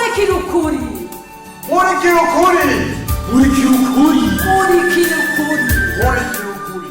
Murikirukuri. Murikirukuri. Murikirukuri. Murikirukuri. Murikirukuri.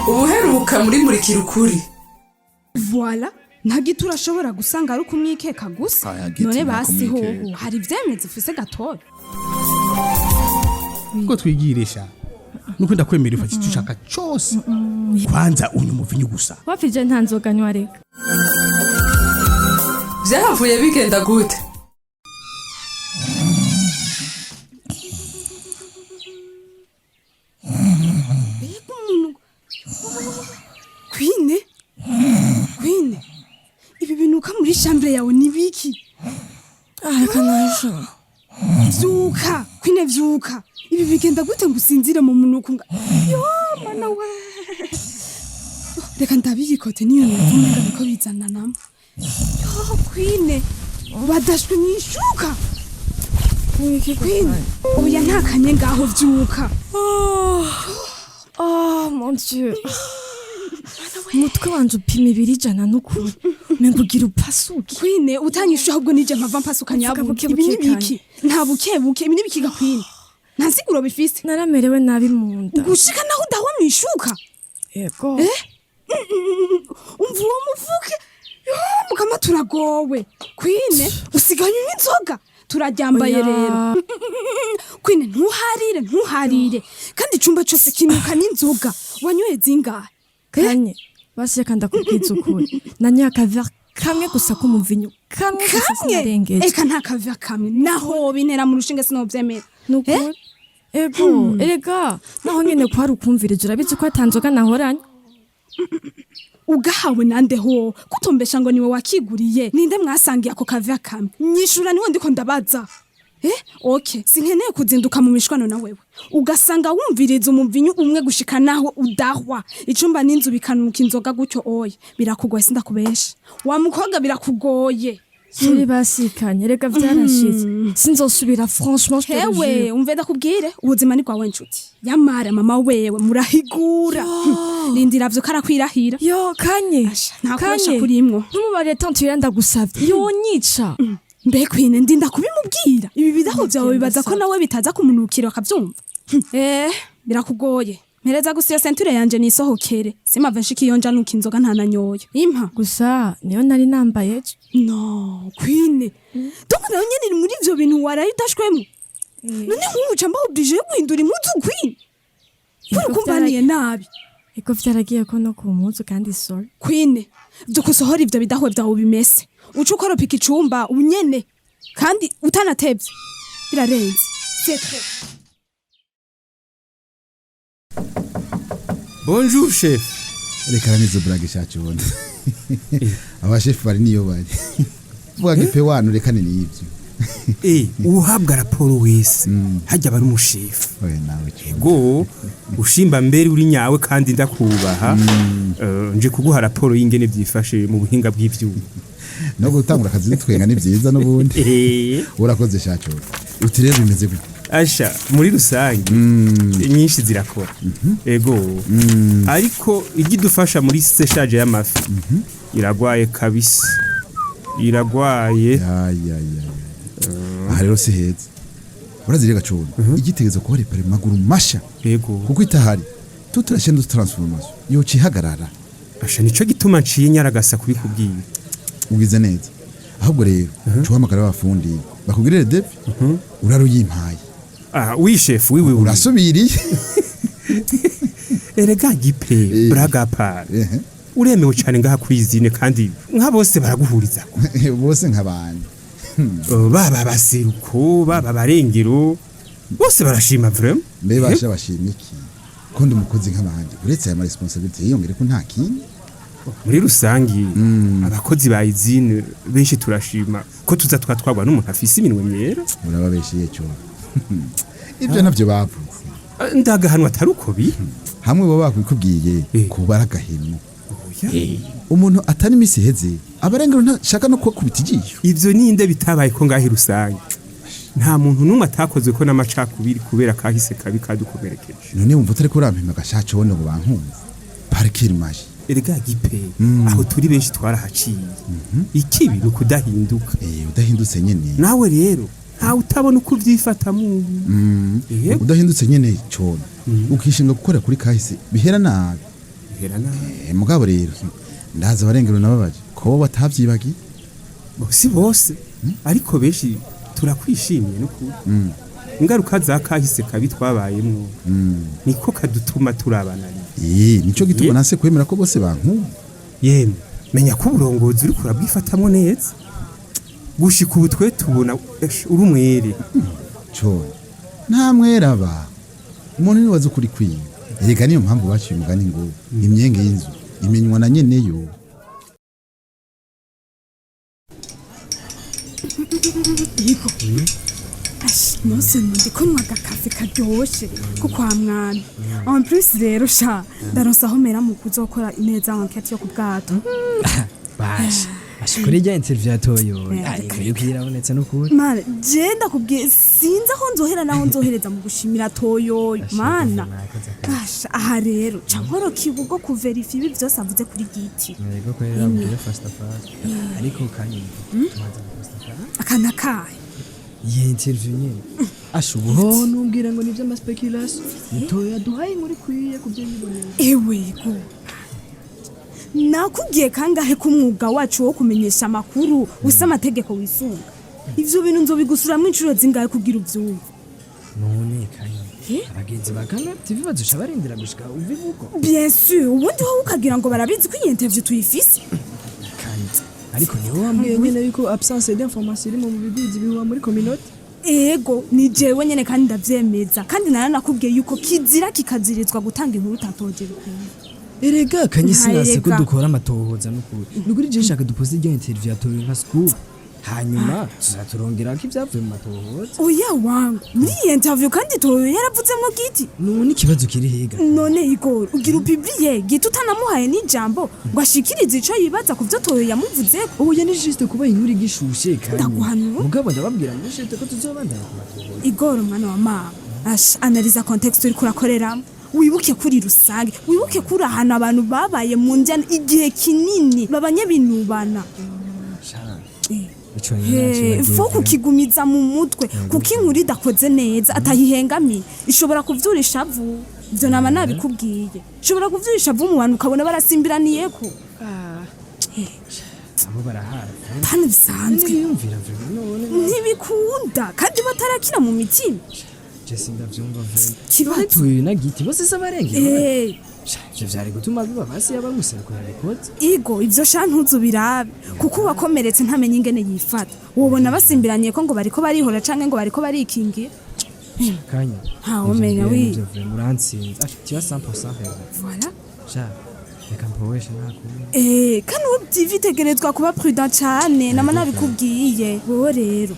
Ubuheruka muri Murikirukuri. Voilà, nta giti urashobora gusanga ari kumwikeka gusa. None basi hoho hari ivyemeza ufise gatora. Ngo twigirisha nuko ndakwemera ufata icyo ushaka cyose kwanza unywa umuvinyu gusa wafije nta nzoga nywa reka Vyahavuye bigenda gute? Queen, ibi binuka muri chambre yawe ni biki? Kanaje Vyuka, Queen vyuka. Ibi bigenda gute ngusinzire mu munuko nga. Yo mana we. Reka ndabiyikote niyo nvuga biko bizana nama. Yo Queen, badashwe nishuka. Queen, oya ntakanye ngaho vyuka. Oh mon dieu. Mutwe wanje upima 200 n'ukuri. Mengugira upasuki. Queen, utanyisha ahubwo nije mpava mpasuka nyabu. Ibi ni biki? Nta bukebuke, ibi ni biki ga Queen? Ntasiguro bifise. Naramerewe nabi mu nda. Gushika naho udahwa mwishuka. Yego. Umva uwo muvuke. Yo mukama turagowe. Queen, usiganye inzoga. Turaryambaye rero. Queen, ntuharire. Kandi icumba cyose kinuka n'inzoga. Wanyoye zingahe? Kanye, basi kanda kubwiza ukuri. Nanyaka ver kamwe gusa ko muvinyu. Kamwe gusa sinarengeje. Eka nta kaver kamwe. Naho bintera mu rushinge sinovyemera. Nuko ego, erega naho nyene ko hari ukumvirije urabizi ko atanzoga nahoranye. Ugahawe nande ho kutombesha ngo niwe wakiguriye ninde mwasangiye ako kaver kamwe nyishura niwe ndiko ndabaza okay sinkeneye kuzinduka mu mishwano na wewe ugasanga wumviriza umumvinyu umwe gushika naho udahwa icumba n'inzu bikanuka inzoga gutyo oye birakugoye sindakubesha wa mukobwa birakugoye Suri basikanye rega vyarashize sinzosubira franchement hewe umve ndakubwire ubuzima ni kwawe nshuti yamara mama wewe murahigura Lindira vyo karakwirahira yo kanye ntakoresha kurimwo ntumubare tante yenda gusavye yonyica mbe Queen ndinda kubimubwira ibi bidaho vyawe bibaza ko nawe bitaza kumunukira akavyumva birakugoye Mereza gusiya centure yanje nisohokere simave nshiki yonja nuka inzoga ntananyoye impa gusa niyo nari nambaye no Queen donc nayo nyene muri ivyo bintu warayidashwemo none nkumuca mba oblige guhindura impuzu Queen kurukumbaniye nabi iko vyaragiye ko no ku mpuzu kandi sorry Queen vyo kusohora ivyo bidaho vyawe bimese uca ukoropika icumba unyene kandi utanatevye birarenze c'est très Bonjour chef. Reka nizo brage shacho wona. Aba chef bari niyo bari. Vuga pe wanu reka ni ivyo. Uhabwa raporo wese. Hajya bari umushefu. Oya nawe Go ushimba mbere uri nyawe kandi ndakubaha. Nje kuguha raporo y'ingene byifashe mu buhinga bw'ivyuma. No gutangura akazi nitwenga ni byiza n'ubundi. Urakoze shacho. Uti rero bimeze gute? Asha muri rusange nyinshi zirakora ego ariko igidufasha muri seshaje y'amafi iragwaye kabisa iragwaye aha rero si heza urazirega cyo igitegezo ko repare maguru masha ego kuko itahari tuturashendo transformation yo cihagarara asha nico gituma nciye nyaragasa kubikubwira ugize neza ahubwo rero cyo hamagara abafundi bakugirire devi uraruyimpaye oui chef oui urasubiriye erega gipe braga par uremewe cyane ngaha kwizine kandi nka bose baraguhuriza bose nk'abandi baba baseruko baba barengero bose barashima vraiment mbe basha bashimiki kundi umukozi nk'abandi uretse ya responsibility yiyongere ko nta kindi muri rusangi abakozi ba izine benshi turashima ko tuza twatwagwa n'umuntu afise iminwe myera urababeshiye cyo ibyo navyo bavuze ndagahanwa ataruko bi hamwe bo bakwikubwiye kubara gahemu umuntu atari misi heze abarengero ntashaka no kubita igiyo ivyo ninde bitabaye ko ngahi rusange nta muntu numwe atakozwe ko n'amacakubiri kubera kahise kabi kadukomerekeje none wumva utari kurampima gashacho wone ngo bankunze parkir maji erega gipe aho turi benshi twarahaciye ikibi ni ukudahinduka udahindutse nyene nawe rero ntawe utabona uko uvyifatamwo udahindutse nyene cona ukishinga gukora kuri kahise bihera nabi mugabo rero ndaza abarengero nababaje ko batavyibagiye si bose ariko benshi turakwishimiye n'ukuri ingaruka za kahise kabi twabayemwo niko kadutuma turabana nico gituma nase kwemera ko bose banku yemwe menya ko uburongozi uri kurabwifatamwo neza gushika ubu twe tubona uri umwere cyo nta mwera ba umuntu ni wazo kuri kwiye erega niyo mpamvu baciye umugani ngo imyenge y'inzu imenywa na nyeneyo Yego. Nose ndiko nywa agakafe karyoshe ko kwa mwana. En plus rero sha ndaronsa aho mera mu kuzokora ineza enquête yo ku bwato. Ashikora ijya interview atoyo. Ari kwirabonetse no kuri. Mana je ndakubwiye sinzi aho nzohera naho nzohereza mu gushimira toyo. Mana. Aha rero cankoro kibugo ku verify ibi byose avuze kuri giti. Yego ko rero ambire fast ariko kanye. Akana kai. Iyi interview nyene. Ashubuho numbwira ngo nivyo ama speculation. Nitoya duhaye muri kwiye kubyo yiboneye. Ewe go. Nakubwiye kangahe ko umwuga wacu wo kumenyesha amakuru usa amategeko wisunga. Ivyo bintu nzobigusuramwe incuro zingahe kugira uvyumva. None kanye. Abagenzi bagana TV bazusha barindira gushika uvivugo. Bien sûr, ubundi ho ukagira ngo barabizi ko iyi interview tuyifise. Ariko niwe wambwiye nyene yuko absence d'information iri mu bigwizi bihuwa muri communauté. Ego ni jewe nyene kandi ndavyemeza kandi naranakubwiye yuko kizira kikazirizwa gutanga inkuru utatoje bikunze. Erega kanyisi nase ko dukora amatohoza n'ukuri. Nuguri je nshaka dupoze ijya interview atoye nka scoop. Hanyuma tuzaturongera ko ibyavuye mu matohoza. Oya wangu, muri iyi interview kandi toyo yaravuzemo giti. None ikibazo kiri higa. None Igor, ugira upubliye giti utanamuhaye n'ijambo ngo ashikirize ico yibaza ku byo toyo yamuvuze. Oya ni juste kuba inkuru igishushe kandi. Ndaguhanura. Mugabo ndababwira muri juste ko tuzobandana ku matohoza. Igor mwana wa mama, analyza context uri kurakorera. Wibuke kuri rusange, wibuke kuri ahantu abantu babaye mu njyana igihe kinini babanye binubana. Fo kukigumiza mu mutwe kuko inkuru idakoze neza atahihengamiye ishobora kuvyura ishavu. Ivyo nama nabikubwiye. Ishobora kuvyura ishavu mu bantu ukabona barasimbiraniye ko. Abo barahara. Pana bisanzwe. Ntibikunda kandi batarakira mu mitima. Jesse ndavyumva vene. Kibazo na giti bose sabarenge. Je vyari gutuma biba basi yabamuserukira rekoze. Igo ivyo shantuzo birabe kuko wakomeretse ntamenye ingene yifata. Wobona basimbiraniye ko ngo bariko barihora canke ngo bariko barikingira. Kanya. Ha umenya wi. Muransinze. Tu as 100% raison. Voilà. Ja. Reka mpoweshe nakubwira. Kandi ubyitegerezwa kuba prudent cyane nama nabikubwiye. Wowe rero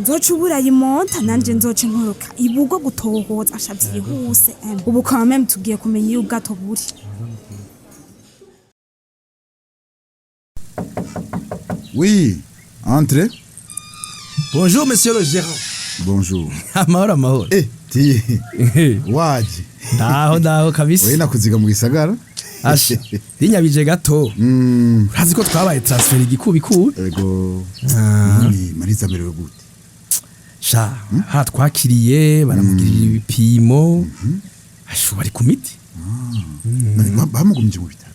nzoca uburayimonta nanje nzoca nkoroka ibugo gutohoza ashavye huse ubu quand même tugiye kumenya iyo ubwato buri. Oui, entrez. Bonjour monsieur le gérant. Bonjour. Amahoro. Ti. Waje. Ndaho kabisa. Wewe nakuziga mu gisagara? Ashe. Rinyabije gato. Urazi ko twabaye transfer igikubiku. Ego. Ni Mariza merewe gute? Sha, twakiriye baramugirira ibipimo. Ashu bari ku miti. Bamugumije mu bitaro.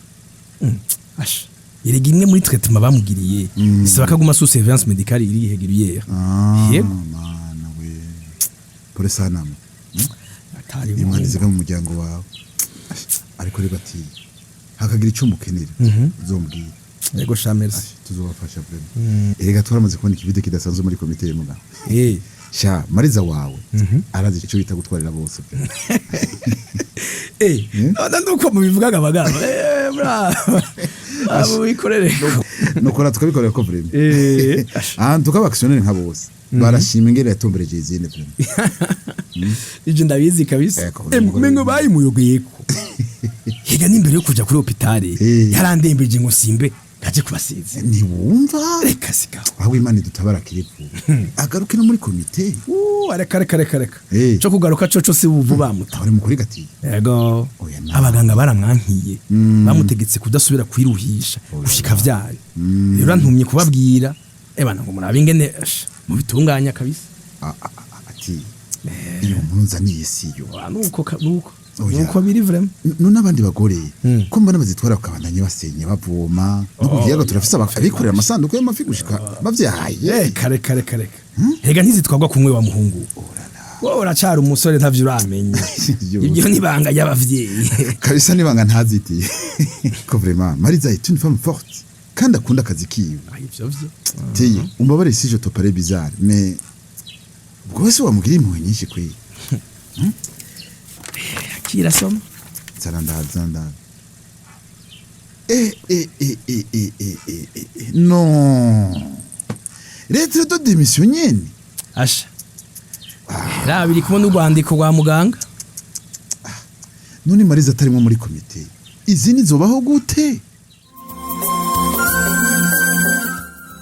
Ashe. Yerega imwe muri traitement bamugiriye. Bisaba kaguma sous surveillance médicale iri régulière. Yego. Mana we. Pore sana. Atari imana ziga mu muryango wawe. Ariko reba ati hakagira icyo mukenera uzombwira. Yego sha merci. Tuzobafasha vraiment. Erega twaramaze kubona ikivide kidasanzwe muri komite y'umuganga. Sha Mariza wawe arazi icyo bita gutwarira bose. Nuko mubivugaga abagabo. Bravo. Abo wikorere. Nukora tukabikorera ko vraiment. Tukaba actionnaire nka bose. Barashima ingere yatombereje izine vraiment. Ije ndabizi kabisa. Mengo bayimuyogeye ko. Higa nimbere yo kuja kuri hopitale yarandembeje ngo simbe ntaje kubasiza ntiwumva reka sigaho aho Imana idutabara kirepu agaruke no muri komite reka cyo kugaruka coco si buvu bamuta uri mukuri gati yego abaganga baramwankiye bamutegetse kudasubira kwiruhisha gushika vyaye rero ntumye kubabwira ebana ngo murabe ingene mu bitunganya kabisa ati iyo munzaniye siyo nuko biri vraiment none abandi bagore ko mbona bazitwara ukabandanye basenye bavoma no kugiyaga turafise abikorera amasanduku y'amafi gushika bavyaye reka hega ntizitwagwa kumwe wa muhungu wowe uracara umusore ntavyo uramenye ibyo nibanga y'abavyeyi kabisa nibanga ntazitiye ko vraiment Mariza est une femme forte kandi akunda akazi kiwe ivyo vyo teye umbabare si je te paraît bizarre mais bwose wamugiriye impuhwe nyinshi kwe kirasoma zanda non lettre de démission nyene asha rabiri kumwe n'urwandiko rwa muganga none Mariza atarimo muri komite izindi zobaho gute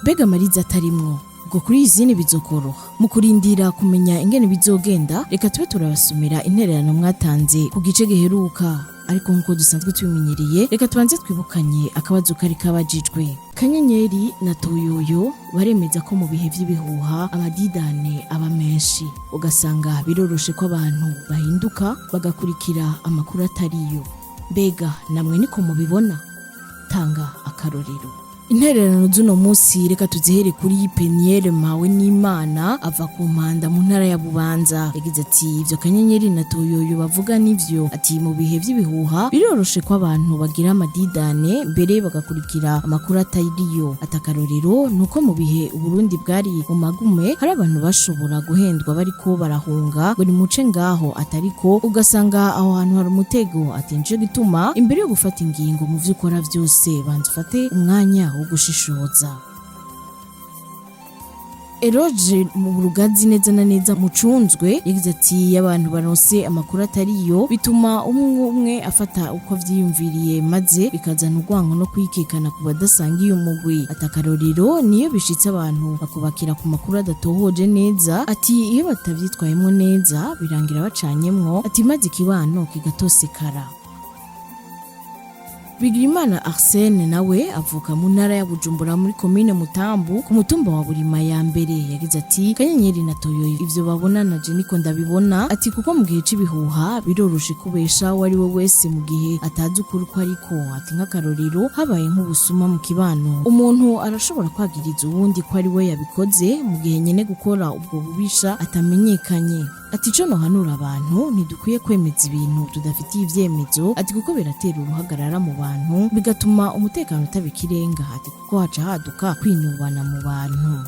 Bega Mariza atarimwo ngo kuri izini bizokoroha mu kurindira kumenya ingene bizogenda reka tube turabasomera intererano mwatanze ku gice giheruka ariko nkuko dusanzwe tubimenyereye reka tubanze twibukanye akabazo kari kabajijwe Kanyenyeri na Toyoyo baremeza ko mu bihe vy'ibihuha amadidane aba menshi ugasanga biroroshe ko abantu bahinduka bagakurikira amakuru atariyo mbega namwe niko mubibona tanga akarorero intererano z'uno munsi reka tuzihere kuri Peniel Mawe n'Imana ava ku Mpanda mu ntara ya Bubanza yagize ati ivyo Kanyenyeri na Toyoyo bavuga nivyo ati mu bihe vy'ibihuha biroroshe ko abantu bagira amadidane mbere bagakurikira amakuru atariyo atakarorero nuko mu bihe Uburundi bwari mu magume hari abantu bashobora guhendwa bariko barahunga ngo ni muce ngaho atariko ugasanga aho hantu hari umutego atinje gituma imbere yo gufata ingingo mu vy'ukora vyose banze ufate umwanya gushishoza Eroge mu Burugazi neza na neza mucunzwe yagize ati abantu baronse amakuru atariyo bituma umwe afata uko vyiyumviriye maze bikazana urwango no kwikekana ku badasangiye umugwi atakarorero niyo bishitse abantu bakubakira ku makuru adatohoje neza ati iyo batavyitwayemo neza birangira bacanyemwo ati maze ikibano kigatosekara Bigirimana Arsene nawe avuka mu ntara ya Bujumbura muri commune Mutambu ku mutumba wa Burima ya mbere yagize ati Kanyenyeri na Toyoyo ivyo babona na je niko ndabibona ati kuko mu gihe c'ibihuha biroroshe kubesha wari we wese mu gihe atazi ukuri ko ariko ati nk'akarorero habaye nk'ubusuma mu kibano umuntu arashobora kwagiriza uwundi ko ari we yabikoze mu gihe nyene gukora ubwo bubisha atamenyekanye ati cyo nohanura abantu ntidukwiye kwemeza ibintu tudafitiye ivyemezo ati kuko biratera uruhagarara mu bantu bigatuma umutekano utabikirenga ati kuko haca haduka kwinubana mu bantu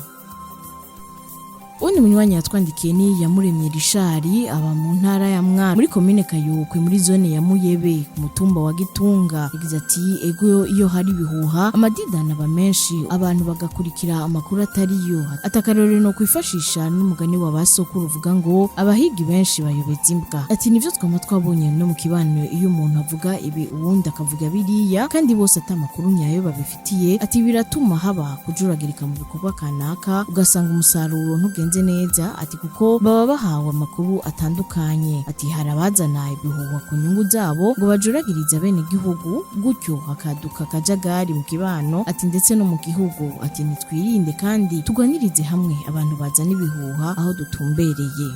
Undi munywanyi yatwandikiye ni Yamuremye Rishari aba mu ntara ya Mwaro muri commune Kayokwe muri zone ya Muyebe ku mutumba wa Gitunga yagize ati ego iyo hari bihuha amadidana aba menshi abantu bagakurikira amakuru atariyo atakarorero no kwifashisha n'umugani wa basokuru uvuga ngo abahigi benshi bayobeza imbwa ati nivyo twabonye no mu kibano iyo umuntu avuga ibi uwundi akavuga biriya kandi bose atamakuru nyayo babifitiye ati biratuma haba kujuragirika mu bikorwa kanaka ugasanga umusaruro ntugenze neza ati kuko baba bahawe amakuru atandukanye ati harabazana ibihuha ku nyungu zabo ngo bajuragiriza bene igihugu gutyo hakaduka kajagari mu kibano ati ndetse no mu gihugu ati nitwirinde kandi tugwanirize hamwe abantu bazana ibihuha aho dutumbereye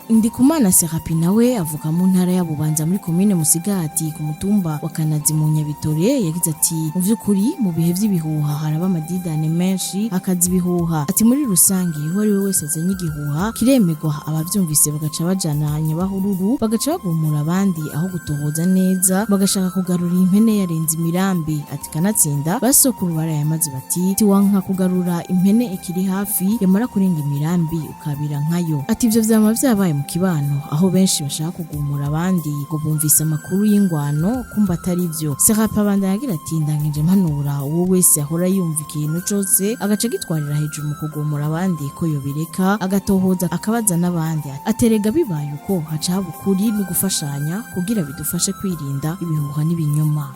Ndikumana Serapi nawe avuka mu ntara ya Bubanza muri commune Musigati ku mutumba wa Kanazi mu Nyabitore yagize ati mu vy'ukuri mu bihe vy'ibihuha haraba amadidane menshi akazi bihuha ati muri rusangi wari we wese azanye igihuha kiremegwa abavyumvise bagaca bajananya bahururu bagaca bagumura abandi aho gutohoza neza bagashaka kugarura impene yarenze imirambi ati kanatsinda basokuru barayamaze bati tiwanka kugarura impene ikiri hafi yamara kurenga imirambi ukabira nkayo ati ivyo vyama vyabaye mu kibano aho benshi bashaka kugumura abandi ngo bumvise amakuru y'ingwano kumba atari byo Serapa banda yagira ati ndangije mpanura uwo wese ahora yumva ikintu cyose agaca gitwarira hejuru mu kugumura abandi ko yobireka agatohoza akabaza n'abandi aterega bibaye uko haca haba ukuri no gufashanya kugira bidufashe kwirinda ibihuha n'ibinyoma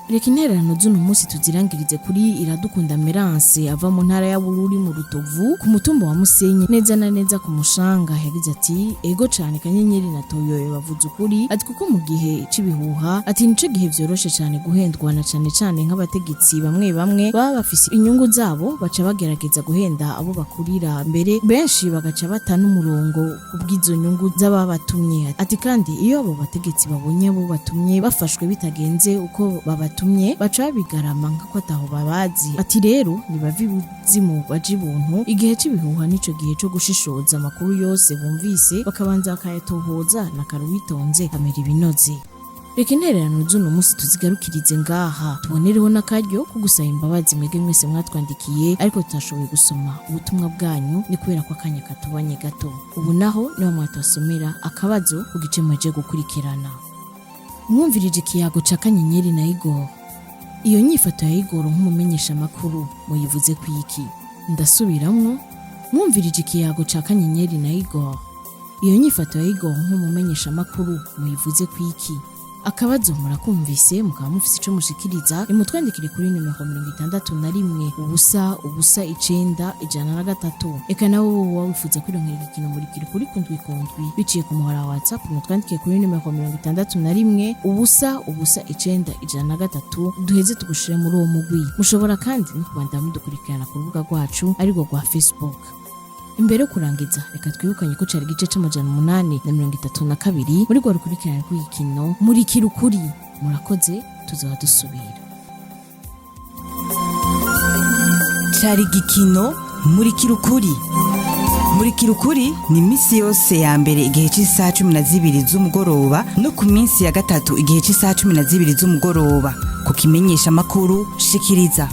reka intererano z'uno munsi tuzirangirize kuri Iradukunda Merance ava mu ntara ya Bururi mu Rutovu ku mutumba wa Musenyi neza na neza ku Mushanga. Yagize ati ego cane Kanyenyeri na Toyoyo bavuze ukuri ati kuko mu gihe c'ibihuha ati nico gihe vyoroshe cane guhendwa na cane nk'abategetsi bamwe baba bafise inyungu zabo baca bagerageza guhenda abo bakurira mbere benshi bagaca bata n'umurongo kubw'izo nyungu z'ababatumye. Ati kandi iyo abo bategetsi babonye abo batumye bafashwe bitagenze uko babatumye baca bigarama nk'ako ataho babazi. Ati rero nibavi buzimu baje ibuntu igihe c'ibihuha nico gihe co gushishoza amakuru yose bumvise bakabanza bakayatohoza na karuwitonze kamera ibinoze. Reka intererano z'uno munsi tuzigarukirize ngaha tubonereho n'akaryo ko gusaba imbabazi mwege mwese mwatwandikiye ariko tutashoboye gusoma ubutumwa bwanyu ni kubera ko akanya katubanye gato. Ubu naho niho mwatwasomera akabazo ku gice mwaje gukurikirana. Mwumvirije ikiyago ca Kanyenyeri na Igor. Iyo nyifato ya Igor nk'umumenyesha amakuru muyivuze ku iki? Ndasubiramwo. Mwumvirije ikiyago ca Kanyenyeri na Igor. Iyo nyifato ya Igor nk'umumenyesha amakuru muyivuze ku iki? Akabazo murakumvise mukaba mufise ico mushikiriza imutwandikire kuri nimero 61 ubusa 9 eka nawe wowe wifuza kwirongera igikino muri kuri kundwi biciye ku muhora wa WhatsApp mutwandikire kuri nimero 61 ubusa 9 duheze tugushire muri uwo mugwi. Mushobora kandi no kubandanya mudukurikirana ku rubuga rwacu ariko rwa Facebook. Imbere yo kurangiza reka twibukanye ko cari gice c'132 muri gwa rukurikirana rw'igikino muri kirukuri. Murakoze tuzoba dusubira. Cari gikino muri kirukuri. Muri kirukuri ni misi yose ya mbere igihe c'isaha 12 z'umugoroba no ku minsi ya gatatu igihe c'isaha 12 z'umugoroba ku kimenyesha makuru shikiriza.